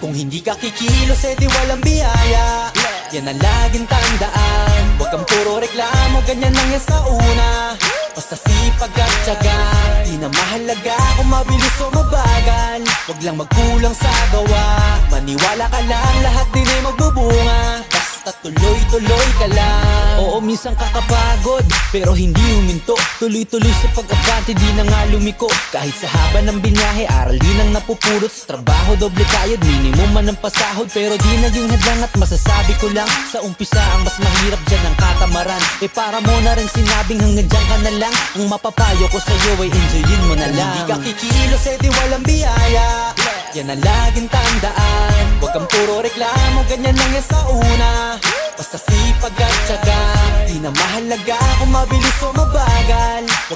Kung hindi ka kikilos, edi walang biyaya. Yan ang laging tandaan. Huwag kang puro reklamo, ganyan lang yan sa una. Basta sipag at tiyaga, di na mahalaga kung mabilis o mabagal. Huwag lang magkulang sa gawa, maniwala ka lang, lahat din ay magbubunga. Basta tuloy-tuloy ka lang. Oo, minsan kakapagod, pero hindi huminto. Tuloy-tuloy sa pag-abante, di na nga lumiko. Kahit sa haba ng binyahe, aral din ang napupulot. Sa trabaho, doble kayod, minimum man ang pasahod. Pero di naging hadlang at masasabi ko lang, sa umpisa ang mas mahirap dyan ang katamaran. Eh para mo na rin sinabing hanggang dyan ka na lang. Ang mapapayo ko sa'yo ay enjoyin mo na lang. Hindi ka kikilos, edi walang biyaya. Yan ang laging tandaan. Huwag kang puro reklamo, ganyan lang yan sa una. Basta sipag at tiyaga, di na mahalaga kung mabilis o mabagal. Huwag